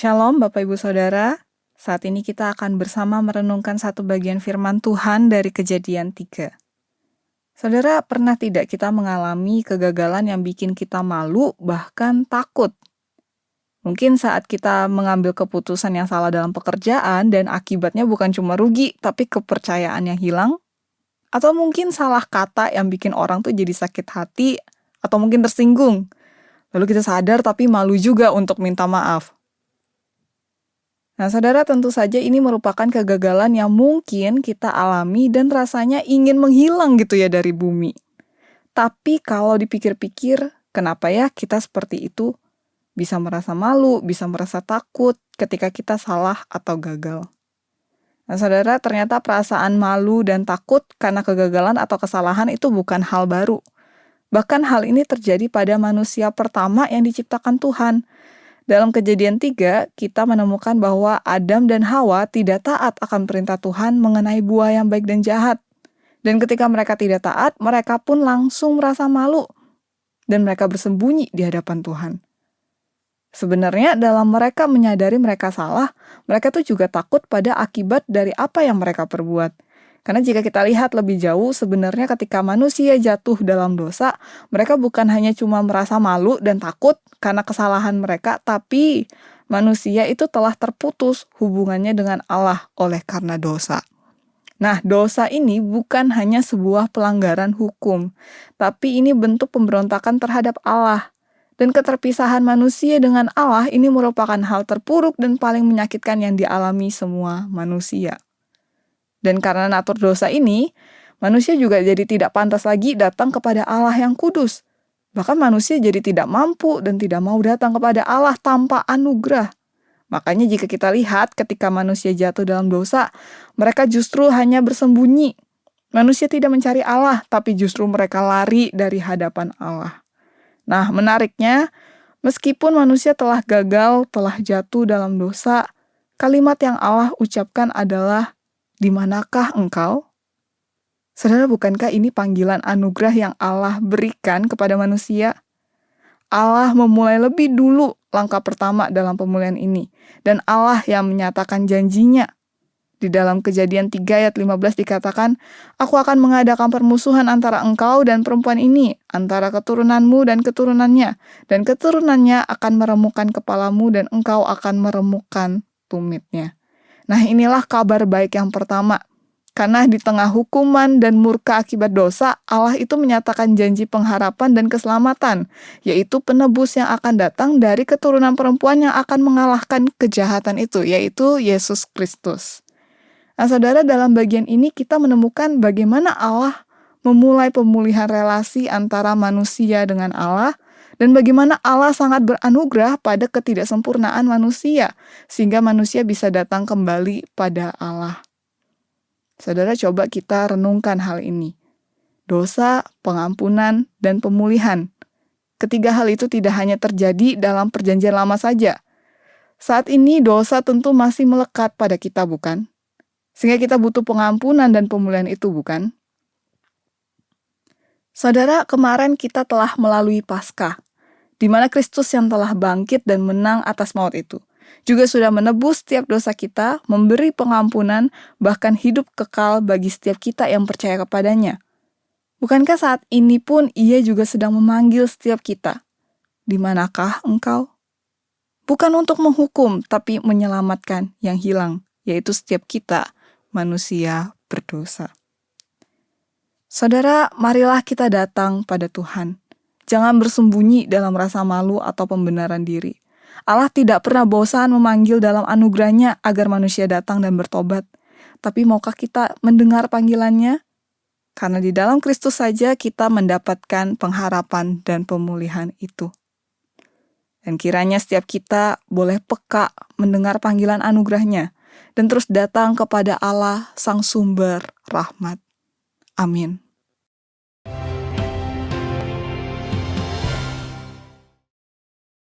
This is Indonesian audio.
Shalom Bapak Ibu Saudara, saat ini kita akan bersama merenungkan satu bagian firman Tuhan dari Kejadian 3. Saudara, pernah tidak kita mengalami kegagalan yang bikin kita malu, bahkan takut? Mungkin saat kita mengambil keputusan yang salah dalam pekerjaan dan akibatnya bukan cuma rugi, tapi kepercayaan yang hilang? Atau mungkin salah kata yang bikin orang tuh jadi sakit hati, atau mungkin tersinggung. Lalu kita sadar tapi malu juga untuk minta maaf. Nah, saudara, tentu saja ini merupakan kegagalan yang mungkin kita alami dan rasanya ingin menghilang gitu ya dari bumi. Tapi kalau dipikir-pikir, kenapa ya kita seperti itu? Bisa merasa malu, bisa merasa takut ketika kita salah atau gagal. Nah, saudara, ternyata perasaan malu dan takut karena kegagalan atau kesalahan itu bukan hal baru. Bahkan hal ini terjadi pada manusia pertama yang diciptakan Tuhan. Dalam Kejadian 3, kita menemukan bahwa Adam dan Hawa tidak taat akan perintah Tuhan mengenai buah yang baik dan jahat. Dan ketika mereka tidak taat, mereka pun langsung merasa malu. Dan mereka bersembunyi di hadapan Tuhan. Sebenarnya dalam mereka menyadari mereka salah, mereka tuh juga takut pada akibat dari apa yang mereka perbuat. Karena jika kita lihat lebih jauh, sebenarnya ketika manusia jatuh dalam dosa, mereka bukan hanya cuma merasa malu dan takut karena kesalahan mereka, tapi manusia itu telah terputus hubungannya dengan Allah oleh karena dosa. Nah, dosa ini bukan hanya sebuah pelanggaran hukum, tapi ini bentuk pemberontakan terhadap Allah. Dan keterpisahan manusia dengan Allah ini merupakan hal terpuruk dan paling menyakitkan yang dialami semua manusia. Dan karena natur dosa ini, manusia juga jadi tidak pantas lagi datang kepada Allah yang kudus. Bahkan manusia jadi tidak mampu dan tidak mau datang kepada Allah tanpa anugerah. Makanya jika kita lihat ketika manusia jatuh dalam dosa, mereka justru hanya bersembunyi. Manusia tidak mencari Allah, tapi justru mereka lari dari hadapan Allah. Nah, menariknya, meskipun manusia telah gagal, telah jatuh dalam dosa, kalimat yang Allah ucapkan adalah, "Di manakah engkau?" Saudara, bukankah ini panggilan anugerah yang Allah berikan kepada manusia? Allah memulai lebih dulu langkah pertama dalam pemulihan ini. Dan Allah yang menyatakan janjinya. Di dalam Kejadian 3 ayat 15 dikatakan, "Aku akan mengadakan permusuhan antara engkau dan perempuan ini, antara keturunanmu dan keturunannya, dan keturunannya akan meremukkan kepalamu dan engkau akan meremukkan tumitnya." Nah, inilah kabar baik yang pertama. Karena di tengah hukuman dan murka akibat dosa, Allah itu menyatakan janji pengharapan dan keselamatan, yaitu penebus yang akan datang dari keturunan perempuan yang akan mengalahkan kejahatan itu, yaitu Yesus Kristus. Nah, saudara, dalam bagian ini kita menemukan bagaimana Allah memulai pemulihan relasi antara manusia dengan Allah, dan bagaimana Allah sangat beranugerah pada ketidaksempurnaan manusia, sehingga manusia bisa datang kembali pada Allah. Saudara, coba kita renungkan hal ini. Dosa, pengampunan, dan pemulihan. Ketiga hal itu tidak hanya terjadi dalam perjanjian lama saja. Saat ini dosa tentu masih melekat pada kita, bukan? Sehingga kita butuh pengampunan dan pemulihan itu, bukan? Saudara, kemarin kita telah melalui Paskah, di mana Kristus yang telah bangkit dan menang atas maut itu juga sudah menebus setiap dosa kita, memberi pengampunan, bahkan hidup kekal bagi setiap kita yang percaya kepadanya. Bukankah saat ini pun Ia juga sedang memanggil setiap kita? Di manakah engkau? Bukan untuk menghukum, tapi menyelamatkan yang hilang, yaitu setiap kita, manusia berdosa. Saudara, marilah kita datang pada Tuhan. Jangan bersembunyi dalam rasa malu atau pembenaran diri. Allah tidak pernah bosan memanggil dalam anugerahnya agar manusia datang dan bertobat. Tapi maukah kita mendengar panggilannya? Karena di dalam Kristus saja kita mendapatkan pengharapan dan pemulihan itu. Dan kiranya setiap kita boleh peka mendengar panggilan anugerahnya dan terus datang kepada Allah, Sang Sumber Rahmat. Amin.